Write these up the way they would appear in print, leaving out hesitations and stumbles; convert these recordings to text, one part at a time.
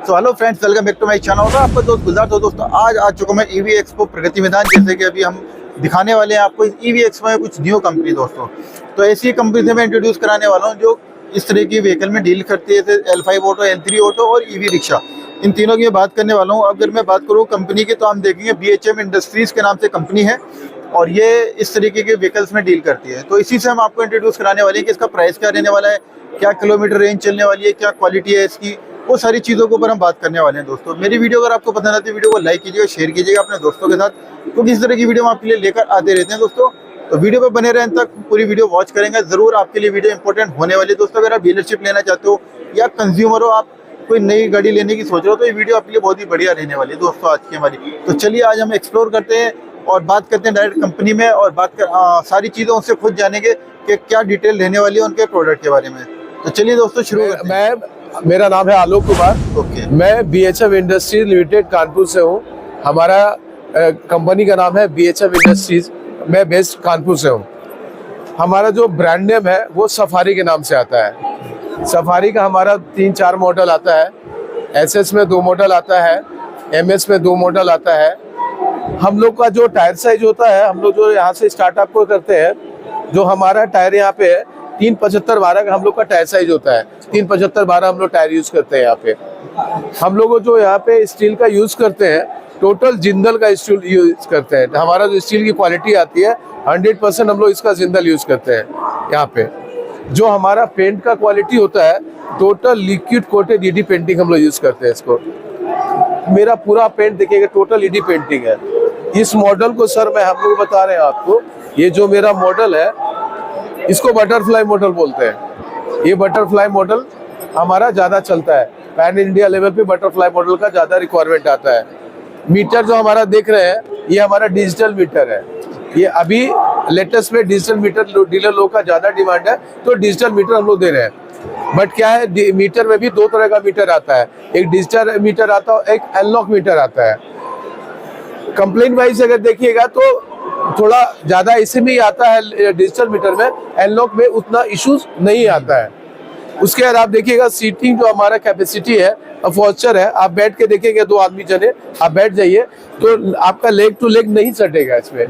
So hello friends, welcome back to my channel. होगा आपका दोस्त गुलजार। तो दोस्तों आज आ चुका मैं ईवी एक्सपो प्रगति मैदान। जैसे कि अभी हम दिखाने वाले हैं आपको ईवी एक्सपो में कुछ न्यू कंपनी दोस्तों। तो ऐसी कंपनी से मैं इंट्रोड्यूस कराने वाला हूँ जो इस तरह की व्हीकल में डील करती है, जैसे L5 ऑटो, L3 ऑटो और ईवी रिक्शा। इन तीनों की मैं बात करने वाला हूँ। अगर मैं बात करूँ कंपनी की तो हम देखेंगे BHM इंडस्ट्रीज के नाम से कंपनी है और ये इस तरीके के व्हीकल्स में डील करती है। तो इसी से हम आपको इंट्रोड्यूस कराने वाले हैं कि इसका प्राइस क्या रहने वाला है, क्या किलोमीटर रेंज चलने वाली है, क्या क्वालिटी है इसकी, वो सारी चीज़ों के ऊपर हम बात करने वाले हैं दोस्तों। मेरी वीडियो अगर आपको पसंद आती है वीडियो को लाइक कीजिएगा, शेयर कीजिएगा अपने दोस्तों के साथ, क्योंकि इस तरह की वीडियो हम आपके लिए लेकर आते रहते हैं दोस्तों। तो वीडियो पे बने रहें तक, पूरी वीडियो वॉच करेंगे जरूर, आपके लिए वीडियो इंपॉर्टेंट होने वाली है दोस्तों। अगर आप डीलरशिप लेना चाहते हो या कंज्यूमर हो, आप कोई नई गाड़ी लेने की सोच रहे हो, तो ये वीडियो आपके लिए बहुत ही बढ़िया रहने वाली है दोस्तों आज की हमारी। तो चलिए आज हम एक्सप्लोर करते हैं और बात करते हैं डायरेक्ट कंपनी में और बात कर सारी चीज़ें उनसे खुद जानेंगे कि क्या डिटेल रहने वाली है उनके प्रोडक्ट के बारे में। तो चलिए दोस्तों शुरू करते हैं। मेरा नाम है आलोक कुमार। ओके। मैं BHM इंडस्ट्रीज लिमिटेड कानपुर से हूँ। हमारा कंपनी का नाम है BHM इंडस्ट्रीज। मैं बेस्ड कानपुर से हूँ। हमारा जो ब्रांड नेम है वो सफारी के नाम से आता है। सफारी का हमारा 3-4 मॉडल आता है। SS में 2 मॉडल आता है, MS में 2 मॉडल आता है। हम लोग का जो टायर साइज होता है, हम लोग जो यहाँ से स्टार्टअप को करते हैं, जो हमारा टायर यहाँ पे 375/12 का हम लोग का टायर साइज होता है। 375/12 हम लोग टायर यूज करते हैं यहाँ पे। हम लोग जो यहाँ पे स्टील का यूज करते हैं, टोटल जिंदल का स्टील यूज करते हैं। हमारा जो स्टील की क्वालिटी आती है 100% हम लोग इसका जिंदल यूज करते हैं यहाँ पे। जो हमारा पेंट का क्वालिटी होता है, total liquid coated ED painting हम लोग यूज करते हैं इसको। मेरा पूरा पेंट देखिएगा टोटल ED पेंटिंग है। इस मॉडल को सर मैं हम लोग बता रहे हैं आपको, ये जो मेरा मॉडल है इसको बटरफ्लाई मॉडल बोलते हैं। ये बटरफ्लाई मॉडल हमारा ज्यादा चलता है। पैन इंडिया लेवल पे बटरफ्लाई मॉडल का ज्यादा रिक्वायरमेंट आता है। मीटर जो हमारा देख रहे हैं, ये हमारा डिजिटल मीटर है। ये अभी लेटेस्ट में डिजिटल मीटर डीलर लोग का ज्यादा डिमांड है, तो डिजिटल मीटर हम लोग दे रहे हैं। बट क्या है, मीटर में भी 2 तरह का मीटर आता है। एक डिजिटल मीटर आता है, एक अनलॉक मीटर आता है। कंप्लेंट वाइज अगर देखिएगा तो थोड़ा ज्यादा इसी में ही आता है डिजिटल मीटर में, अनलॉक में उतना इश्यूज नहीं आता है। उसके बाद आप देखिएगा सीटिंग जो हमारा कैपेसिटी है, पोस्चर है, आप बैठ के देखेंगे 2 आदमी जने आप बैठ जाइए तो आपका लेग टू लेग नहीं सटेगा इसमें।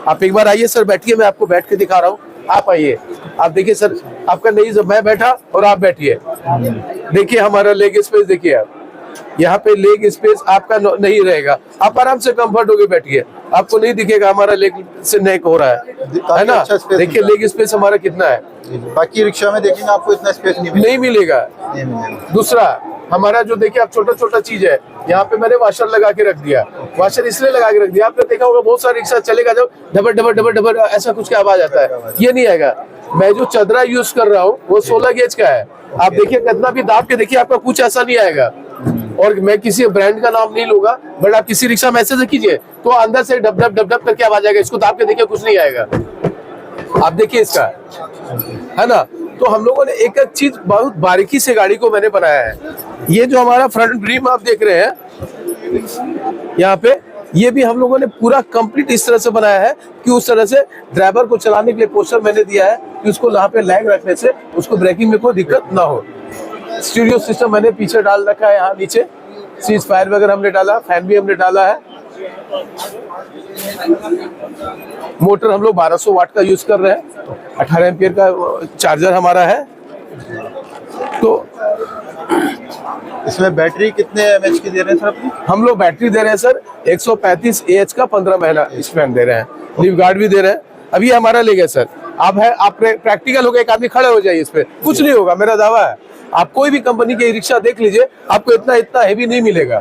आप एक बार आइए सर, बैठिए, मैं आपको बैठ के दिखा रहा हूँ। आप आइए, आप देखिए सर, आपका नहीं, मैं बैठा और आप बैठिए, देखिए हमारा लेग स्पेस देखिए। आप यहाँ पे लेग स्पेस आपका नहीं रहेगा, आप आराम से कंफर्ट होके बैठिए, आपको नहीं दिखेगा हमारा लेग से नेक हो रहा है ना। अच्छा देखिए लेग स्पेस हमारा कितना है। बाकी रिक्शा में देखेंगे आपको इतना स्पेस नहीं मिलेगा। दूसरा हमारा जो देखिए आप छोटा छोटा चीज है, यहाँ पे मैंने वाशर लगा के रख दिया। वाशर इसलिए लगा के रख दिया, आपने देखा होगा बहुत सारा रिक्शा चलेगा जब डबर डबर डबर डबर ऐसा कुछ का आवाज आता है, ये नहीं आएगा। मैं जो चदरा यूज कर रहा हूँ वो 16 गेज का है। आप देखिए कितना भी दाब के देखिए, आपका कुछ ऐसा नहीं आएगा। और मैं किसी ब्रांड का नाम नहीं लूंगा, बट आप किसी रिक्शा में ऐसे कीजिए तो अंदर से डब डब डब डब करके आवाज आएगा। इसको दाब के देखिए, कुछ नहीं आएगा। आप देखिए इसका, है ना। तो हम लोगों ने एक एक चीज बहुत बारीकी से गाड़ी को मैंने बनाया है। ये जो हमारा फ्रंट ग्रिल आप देख रहे हैं यहाँ पे, ये भी हम लोगों ने पूरा कंप्लीट इस तरह से बनाया है कि उस तरह से ड्राइवर को चलाने के लिए पोस्टर मैंने दिया है कि उसको यहाँ पे लैग रखने से उसको ब्रेकिंग में कोई दिक्कत ना हो। स्टीरियो सिस्टम मैंने पीछे डाल रखा है, यहाँ नीचे सीज फायर वगैरह हमने डाला, फैन भी हमने डाला है। मोटर हम लोग 1200 वाट का यूज कर रहे हैं, 18 एम्पियर का चार्जर हमारा है। तो इसमें बैटरी कितने mAh की दे रहे हैं सर अपनी? हम लोग बैटरी दे रहे हैं सर 135 AH का 15 महीना स्पैन दे रहे हैं। लीव गार्ड भी दे रहे हैं। अभी हमारा ले गया सर, आप है, आप प्रैक्टिकल हो गया, एक आदमी खड़े हो जाइए, इस पे कुछ नहीं होगा, मेरा दावा है। आप कोई भी कंपनी के रिक्शा देख लीजिए, आपको इतना हेवी नहीं मिलेगा।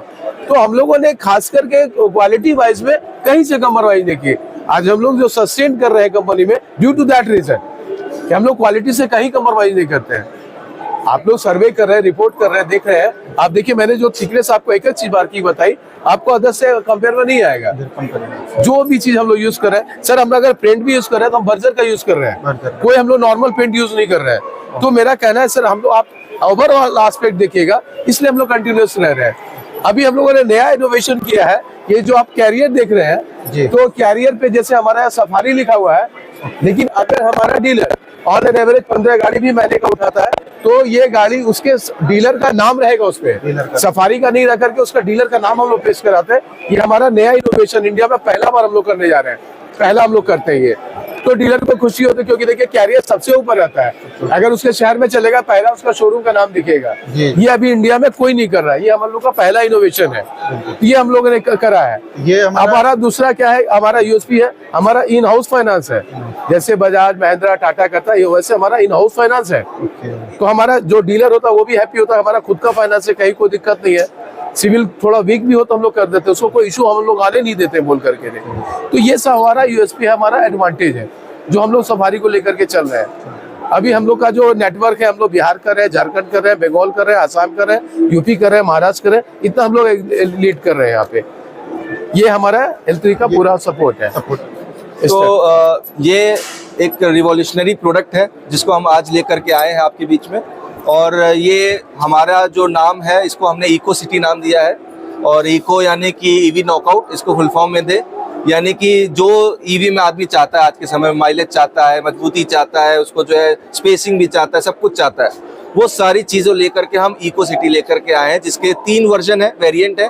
तो हम लोगों ने खास करके क्वालिटी वाइज में कहीं से कम्प्रोमाइज नहीं की। आज हम लोग जो सस्टेन कर रहे हैं कंपनी में, ड्यू टू दैट रीजन कि हम लोग क्वालिटी से कहीं कम्प्रोमाइज नहीं करते हैं। आप लोग सर्वे कर रहे हैं, रिपोर्ट कर रहे हैं, देख रहे हैं। आप देखिए मैंने जो थिकनेस आपको एक चीज बार की बताई, आपको अदर से कंपेयर में नहीं आएगा। जो भी चीज हम लोग यूज कर रहे हैं सर, हम अगर पेंट भी यूज कर रहे हैं तो हम बर्जर का यूज कर रहे हैं, कोई हम लोग नॉर्मल पेंट यूज नहीं कर रहे हैं। तो मेरा कहना है सर, हम लोग आप ओवरऑल एस्पेक्ट देखिएगा, इसलिए हम लोग कंटिन्यूअस रह रहे हैं। अभी हम लोगों ने नया इनोवेशन किया है, ये जो आप कैरियर देख रहे जी। हैं, तो कैरियर पे जैसे हमारा यहाँ सफारी लिखा हुआ है, लेकिन अगर हमारा डीलर ऑन एन एवरेज 15 गाड़ी भी महीने का उठाता है, तो ये गाड़ी उसके डीलर का नाम रहेगा उस डीलर पे, का। सफारी का नहीं रख करके उसका डीलर का नाम हम लोग पेश कराते हैं। ये हमारा नया इनोवेशन इंडिया में पहला बार हम लोग करने जा रहे हैं, पहला हम लोग करते हैं ये, तो डीलर को खुशी होती है, क्योंकि देखिए कैरियर सबसे ऊपर रहता है, अगर उसके शहर में चलेगा पहला उसका शोरूम का नाम दिखेगा। जी। ये अभी इंडिया में कोई नहीं कर रहा है, ये हम लोग का पहला इनोवेशन है, ये हम लोगों ने करा है। ये हमारा दूसरा क्या है, हमारा यूएसपी है, हमारा इन हाउस फाइनेंस है। जैसे बजाज महिंद्रा टाटा करता है, वैसे हमारा इन हाउस फाइनेंस है। तो हमारा जो डीलर होता है वो भी हैप्पी होता है, हमारा खुद का फाइनेंस है, कहीं कोई दिक्कत नहीं है। सिविल थोड़ा वीक भी हो तो हम लोग कर देते हैं, उसको कोई इशू हम लोग आने नहीं देते बोल करके नहीं। तो ये सब हमारा यूएसपी है, हमारा एडवांटेज है जो हम लोग सफारी को लेकर के चल रहे हैं। अभी हम लोग का जो नेटवर्क है, हम लोग बिहार कर रहे हैं, झारखंड कर रहे हैं, बंगाल कर रहे हैं, आसाम कर रहे हैं, यूपी कर रहे हैं, महाराष्ट्र कर रहे हैं, इतना हम लोग लीड कर रहे हैं यहाँ पे। ये हमारा L3 का पूरा सपोर्ट है। तो ये एक रिवॉल्यूशनरी प्रोडक्ट है जिसको हम आज लेकर के आए हैं आपके बीच में, और ये हमारा जो नाम है इसको हमने इको सिटी नाम दिया है। और इको यानी कि ईवी नॉकआउट, इसको फुल फॉर्म में दे, यानी कि जो ईवी में आदमी चाहता है आज के समय में, माइलेज चाहता है, मजबूती चाहता है, उसको जो है स्पेसिंग भी चाहता है, सब कुछ चाहता है, वो सारी चीज़ों लेकर के हम इको सिटी लेकर के आए हैं, जिसके 3 वर्जन है, वेरिएंट है।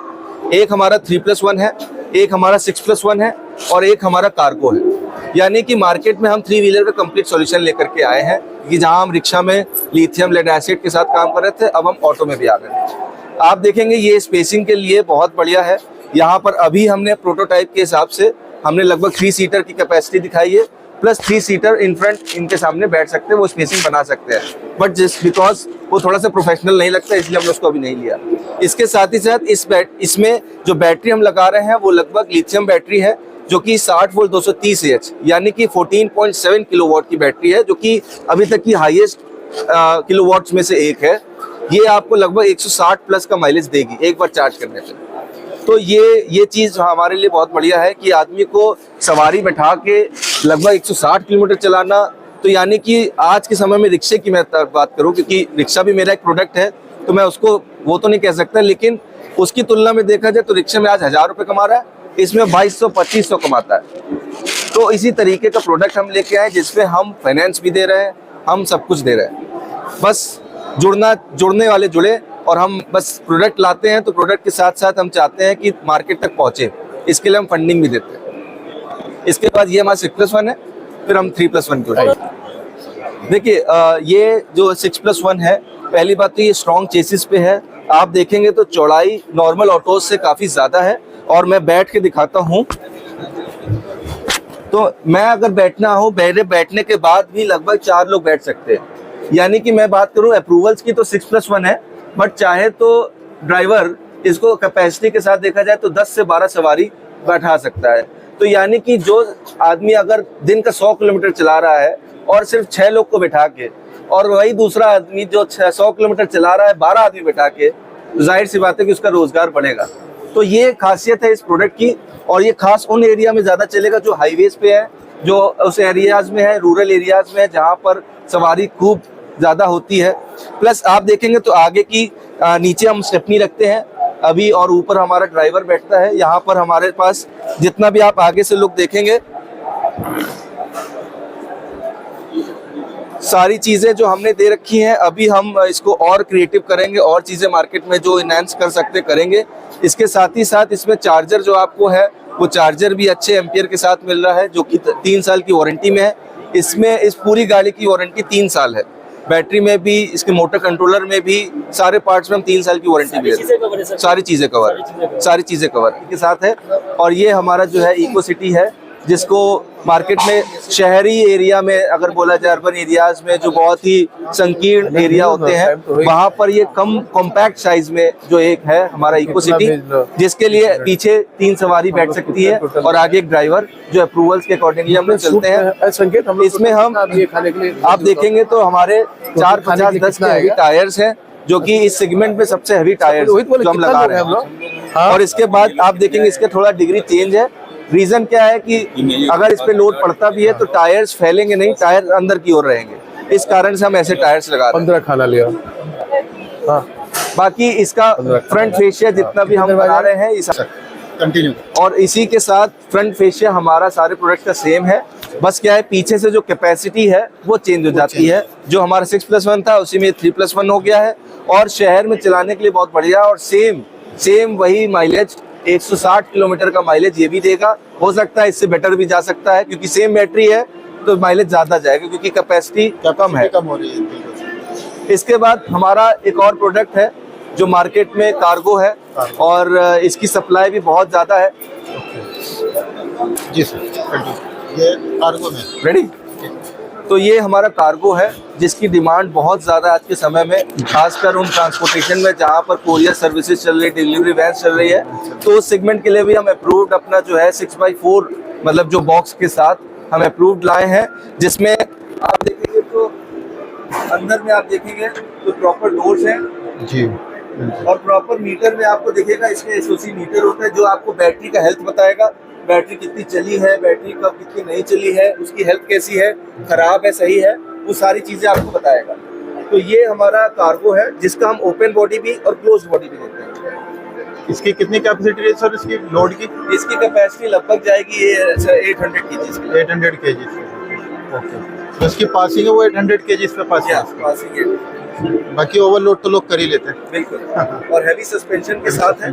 एक हमारा 3+1 है, एक हमारा 6+1 है, और एक हमारा कार्गो है। यानी कि मार्केट में हम 3 व्हीलर का कंप्लीट सॉल्यूशन लेकर के आए हैं, कि जहां हम रिक्शा में लिथियम लेड एसिड के साथ काम कर रहे थे, अब हम ऑटो में भी आ गए। आप देखेंगे ये स्पेसिंग के लिए बहुत बढ़िया है। यहाँ पर अभी हमने प्रोटोटाइप के हिसाब से हमने लगभग 3 सीटर की कैपेसिटी दिखाई है, प्लस 3 सीटर इन फ्रंट इनके सामने बैठ सकते हैं, वो स्पेसिंग बना सकते हैं। बट जिस बिकॉज वो थोड़ा सा प्रोफेशनल नहीं लगता, इसलिए हमने उसको अभी नहीं लिया। इसके साथ ही साथ इसमें जो बैटरी हम लगा रहे हैं वो लगभग लिथियम बैटरी है, जो कि 60 वोल्ट 230 AH यानी कि 14.7 किलोवाट की बैटरी है, जो कि अभी तक की हाईएस्ट किलोवाट्स में से एक है। ये आपको लगभग 160 प्लस का माइलेज देगी एक बार चार्ज करने पे। तो ये चीज़ हमारे लिए बहुत बढ़िया है कि आदमी को सवारी बैठा के लगभग 160 किलोमीटर चलाना, तो यानी कि आज के समय में रिक्शे की मैं बात करूं, क्योंकि रिक्शा भी मेरा एक प्रोडक्ट है, तो मैं उसको वो तो नहीं कह सकता, लेकिन उसकी तुलना में देखा जाए तो रिक्शे में आज 1000 रुपये कमा रहा है, इसमें 2200-2500 कमाता है। तो इसी तरीके का प्रोडक्ट हम लेके आए, जिसमें हम फाइनेंस भी दे रहे हैं, हम सब कुछ दे रहे हैं। बस जुड़ने वाले जुड़े, और हम बस प्रोडक्ट लाते हैं, तो प्रोडक्ट के साथ साथ हम चाहते हैं कि मार्केट तक पहुंचे, इसके लिए हम फंडिंग भी देते हैं। इसके बाद ये हमारा 6+1 है, फिर हम 3+1 की उठाएंगे। देखिए ये जो 6+1 है, पहली बात तो ये स्ट्रॉन्ग चेसिस पे है। आप देखेंगे तो चौड़ाई नॉर्मल ऑटोज से काफी ज्यादा है, और मैं बैठ के दिखाता हूँ। तो मैं अगर बैठना हो, बैठने के बाद भी लगभग 4 लोग बैठ सकते हैं। यानी कि मैं बात करूं अप्रूवल्स की तो 6+1 है, बट चाहे तो ड्राइवर इसको कैपेसिटी के साथ देखा जाए तो 10 से 12 सवारी बैठा सकता है। तो यानी कि जो आदमी अगर दिन का 100 किलोमीटर चला रहा है और सिर्फ 6 लोग को बैठा के, और वही दूसरा आदमी जो 100 किलोमीटर चला रहा है 12 आदमी बैठा के, जाहिर सी बात है कि उसका रोजगार बढ़ेगा। तो ये खासियत है इस प्रोडक्ट की, और ये खास उन एरिया में ज्यादा चलेगा जो हाईवेज पे है, जो उस एरियाज में है, रूरल एरियाज में है, जहाँ पर सवारी खूब ज्यादा होती है। प्लस आप देखेंगे तो आगे की नीचे हम स्टेपनी रखते हैं अभी, और ऊपर हमारा ड्राइवर बैठता है। यहाँ पर हमारे पास जितना भी आप आगे से लुक देखेंगे, सारी चीजें जो हमने दे रखी हैं, अभी हम इसको और क्रिएटिव करेंगे, और चीजें मार्केट में जो इनहैंस कर सकते करेंगे। इसके साथ ही साथ इसमें चार्जर जो आपको है, वो चार्जर भी अच्छे एम्पियर के साथ मिल रहा है, जो कि 3 साल की वारंटी में है। इसमें इस पूरी गाड़ी की वारंटी 3 साल है, बैटरी में भी, इसके मोटर कंट्रोलर में भी, सारे पार्ट्स में हम 3 साल की वारंटी भी है। सारी चीजें कवर के साथ है। और ये हमारा जो है इको सिटी है, जिसको मार्केट में शहरी एरिया में अगर बोला जाए, अर्बन एरियाज में जो बहुत ही संकीर्ण एरिया होते हैं, वहां पर ये कम कॉम्पैक्ट साइज में जो एक है हमारा इको सिटी, जिसके लिए पीछे 3 सवारी बैठ सकती है और आगे एक ड्राइवर, जो अप्रूवल्स के अकॉर्डिंगली हम लोग चलते हैं। इसमें हम आप देखेंगे तो हमारे 450-10 के हैवी टायर्स हैं, जो कि इस सेगमेंट में सबसे हैवी टायर्स जो हम लगा रहे हैं। और इसके बाद आप देखेंगे इसके थोड़ा डिग्री चेंज है। रीजन क्या है कि अगर इस पे लोड पड़ता भी है तो टायर्स फैलेंगे नहीं, टायर अंदर की ओर रहेंगे। इस कारण से हम ऐसे टायर्स लगा रहे हैं। 15 खाना लिया। हाँ। बाकी इसका फ्रंट फेशिया जितना भी हम बना रहे हैं इस कंटिन्यू। और इसी के साथ फ्रंट फेशिया हमारा सारे प्रोडक्ट का सेम है, बस क्या है पीछे से जो कैपेसिटी है वो चेंज हो जाती है। जो हमारा 6+1 था उसी में 3+1 हो गया है और शहर में चलाने के लिए बहुत बढ़िया। और सेम वही माइलेज 160 किलोमीटर का माइलेज ये भी देगा। हो सकता है इससे बेटर भी जा सकता है क्योंकि सेम बैटरी है तो माइलेज ज्यादा जाएगा क्योंकि कैपेसिटी कम है। कम हो रही है। इसके बाद हमारा एक और प्रोडक्ट है जो मार्केट में कार्गो है और इसकी सप्लाई भी बहुत ज्यादा है। जी सर, ये कार्गो में रेडी। तो ये हमारा कार्गो है जिसकी डिमांड बहुत ज़्यादा है आज के समय में, खासकर उन ट्रांसपोर्टेशन में जहाँ पर कोरियर सर्विसेज चल रही है, डिलीवरी वैन चल रही है। तो उस सेगमेंट के लिए भी हम अप्रूव्ड अपना जो है 6x4 मतलब जो बॉक्स के साथ हम अप्रूव्ड लाए हैं, जिसमें आप देखेंगे तो अंदर में आप देखेंगे तो प्रॉपर डोर्स हैं जी और प्रॉपर मीटर में आपको दिखेगा इसमें एसओसी मीटर होता है जो आपको बैटरी का हेल्थ बताएगा, बैटरी कितनी चली है, बैटरी कब कितनी नहीं चली है, उसकी हेल्थ कैसी है, खराब है, सही है, वो सारी चीजें आपको बताएगा। तो ये हमारा कार्गो है जिसका हम ओपन बॉडी भी और क्लोज बॉडी भी देते हैं। इसकी कितनी कैपेसिटी है सर इसकी लोड की? इसकी कैपेसिटी लगभग जाएगी ये 800 केजीज की। 800 केजीज। ओके, तो इसकी पासिंग है वो 800 केजीज पे पासिंग है। बाकी ओवरलोड तो लोग कर ही लेते हैं। बिल्कुल। और हैवी सस्पेंशन के साथ है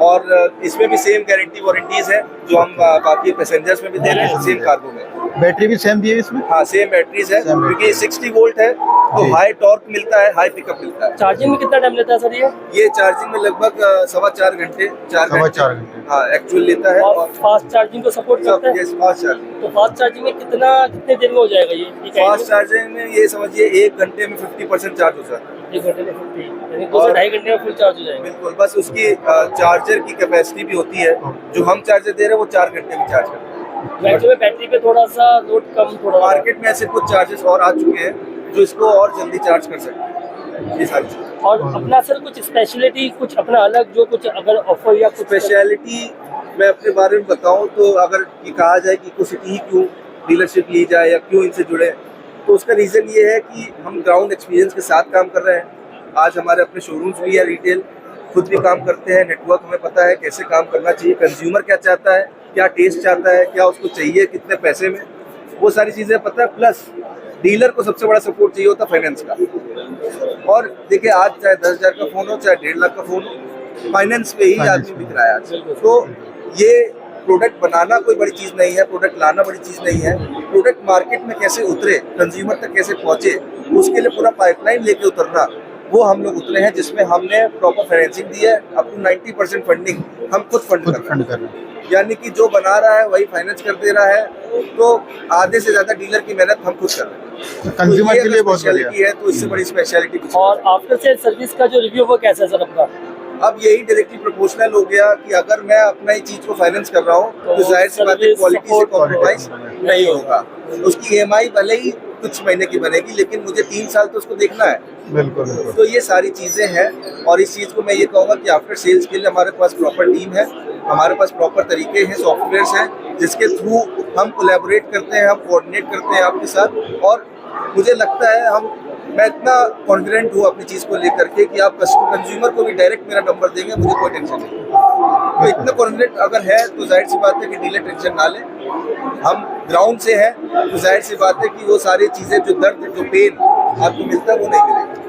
और इसमें भी सेम गारंटी वारंटीज है जो हम बाकी पैसेंजर्स में भी दे रहे हैं, सेम कार्गो में। बैटरी भी सेम दी है इसमें? हाँ, सेम बैटरीज है क्योंकि 60 वोल्ट है तो हाई टॉर्क मिलता है, हाई पिकअप मिलता है। चार्जिंग में कितना टाइम लेता है सर ये चार्जिंग में लगभग 4.25 घंटे 4 घंटे हाँ एक्चुअल लेता है। और फास्ट चार्जिंग को सपोर्ट करता है? Fast charging. तो फास्ट चार्जिंग में कितने देर में हो जाएगा ये? फास्ट चार्जिंग में ये समझिए 1 घंटे में 50% चार्ज हो जाता है। 1 घंटे में 50 यानी 2 से ढाई घंटे में फुल चार्ज हो जाएगा। बिल्कुल, बस उसकी चार्जर की कैपेसिटी भी होती है, जो हम चार्जर दे रहे हैं वो 4 घंटे में चार्ज करते हैं। वैसे बैटरी पे थोड़ा सा लोड कम थोड़ा मार्केट में ऐसे कुछ चार्जेस और आ चुके हैं जो इसको और जल्दी चार्ज कर सकते हैं, ये सारी चीजें। और अपना सर कुछ स्पेशलिटी कुछ अपना अलग जो कुछ अगर ऑफर या कुछ स्पेशलिटी मैं अपने बारे में बताऊं तो अगर ये कहा जाए कि इको सिटी ही क्यों डीलरशिप ली जाए या क्यों इनसे जुड़े, तो उसका रीज़न ये है कि हम ग्राउंड एक्सपीरियंस के साथ काम कर रहे हैं। आज हमारे अपने शोरूम्स भी है, रिटेल खुद भी काम करते हैं, नेटवर्क हमें पता है कैसे काम करना चाहिए, कंज्यूमर क्या चाहता है, क्या टेस्ट चाहता है, क्या उसको चाहिए, कितने पैसे में, वो सारी चीज़ें पता है। प्लस डीलर को सबसे बड़ा सपोर्ट चाहिए होता है फाइनेंस का। और देखिए आज चाहे 10,000 का फ़ोन हो चाहे 1.5 लाख का फ़ोन हो, फाइनेंस पे ही आदमी बिक रहा है आज। तो ये प्रोडक्ट बनाना कोई बड़ी चीज़ नहीं है, प्रोडक्ट लाना बड़ी चीज़ नहीं है, प्रोडक्ट मार्केट में कैसे उतरे, कंज्यूमर तक कैसे पहुँचे, उसके लिए पूरा पाइपलाइन लेके उतरना, वो हम लोग उतरे हैं, जिसमें हमने प्रॉपर फाइनेंसिंग दी है। अप टू 90% फंडिंग हम खुद फंड कर रहे हैं, यानी कि जो बना रहा है वही फाइनेंस कर दे रहा है, तो आधे से ज्यादा डीलर की मेहनत हम खुद कर रहे हैं। कंज्यूमर के लिए बहुत स्पेशलिटी है, तो इससे बड़ी स्पेशलिटी कुछ। और आफ्टर सेल सर्विस का जो रिव्यू वो कैसा है सर अपना? अब यही डायरेक्टली प्रोपोर्शनल हो गया कि अगर मैं अपना ही चीज को फाइनेंस कर रहा हूँ तो जाहिर सी बात है क्वालिटी से कॉम्प्रोमाइज नहीं होगा। उसकी EMI भले ही कुछ महीने की बनेगी लेकिन मुझे 3 साल तो उसको देखना है। बिल्कुल। तो ये सारी चीजें हैं और इस चीज को मैं ये कहूँगा कि आफ्टर सेल्स के लिए हमारे पास प्रॉपर टीम है, हमारे पास प्रॉपर तरीके हैं, सॉफ्टवेयर्स हैं जिसके थ्रू हम कोलैबोरेट करते हैं, हम कोऑर्डिनेट करते हैं आपके साथ। और मुझे लगता है मैं इतना कॉन्फिडेंट हूँ अपनी चीज़ को लेकर के कि आप कंज्यूमर को भी डायरेक्ट मेरा नंबर देंगे, मुझे कोई टेंशन नहीं। तो इतना कॉन्फिडेंट अगर है तो जाहिर सी बात है कि डीलर टेंशन ना ले, हम ग्राउंड से हैं तो जाहिर सी बात है कि वो सारी चीज़ें जो दर्द जो पेन आपको मिलता है वो नहीं मिलेगी।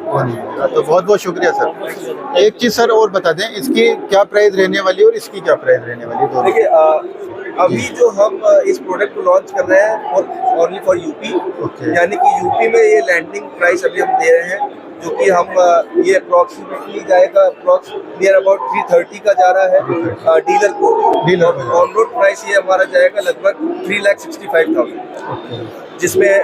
तो बहुत बहुत शुक्रिया सर। एक चीज़ सर और बता दें, इसकी क्या प्राइस रहने वाली है और इसकी क्या प्राइस रहने वाली है? देखिए अभी जो हम इस प्रोडक्ट को लॉन्च कर रहे हैं ओनली फॉर यूपी, यानी कि यूपी में ये लैंडिंग प्राइस अभी हम दे रहे हैं, जो कि हम ये अप्रॉक्सीमेटली जाएगा नियर अबाउट 330 का जा रहा है डीलर को। ऑन रोड प्राइस ये हमारा जाएगा लगभग 3,65,000, जिसमें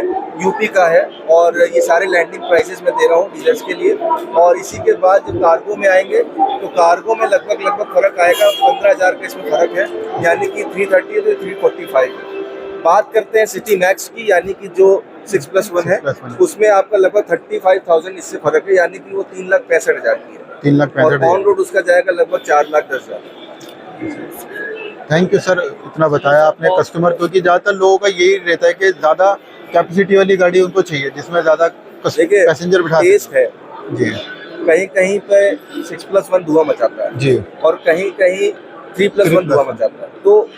यूपी का है। और ये सारे लैंडिंग प्राइसेस मैं दे रहा हूँ डीलर्स के लिए। और इसी के बाद जब कार्गो में आएंगे तो कार्गो में लगभग फर्क आएगा, 15,000 का इसमें फर्क है, यानी कि 330 है तो 345 है। बात करते हैं सिटी मैक्स की, यानी कि जो 6+1 है, उसमें आपका लगभग 35,000 इससे फर्क है, यानी कि वो 3,65,000 की है। 3,65,000 और ऑन रोड उसका जाएगा लगभग 4,10,000। थैंक यू सर, इतना बताया आपने कस्टमर, क्योंकि ज़्यादातर लोगों का यही रहता है कि ज़्यादा कैपेसिटी वाली गाड़ी उनको चाहिए जिसमें ज़्यादा पैसेंजर बिठा टेस्ट है जी। कहीं कहीं पे 6+1 धुआं मचाता है जी। और कहीं कहीं 3+1 धुआं मचाता है। तो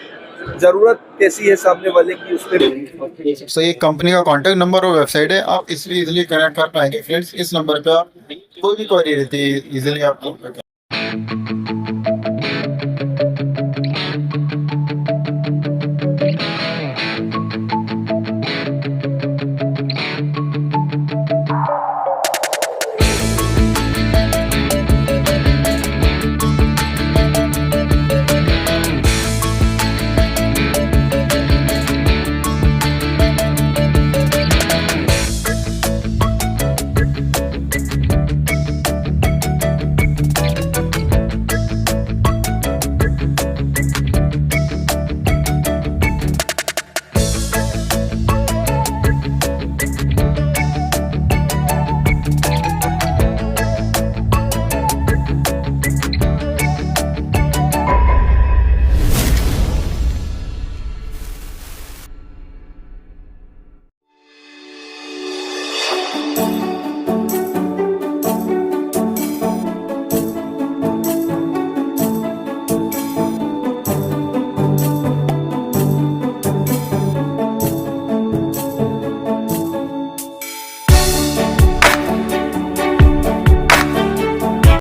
जरूरत कैसी है सामने वाले की उस पर। सो ये कंपनी का कॉन्टैक्ट नंबर और वेबसाइट है, आप इसलिए इजीली कनेक्ट कर पाएंगे फ्रेंड्स। इस नंबर पे आप कोई भी क्वेरी रहती है इजीली आप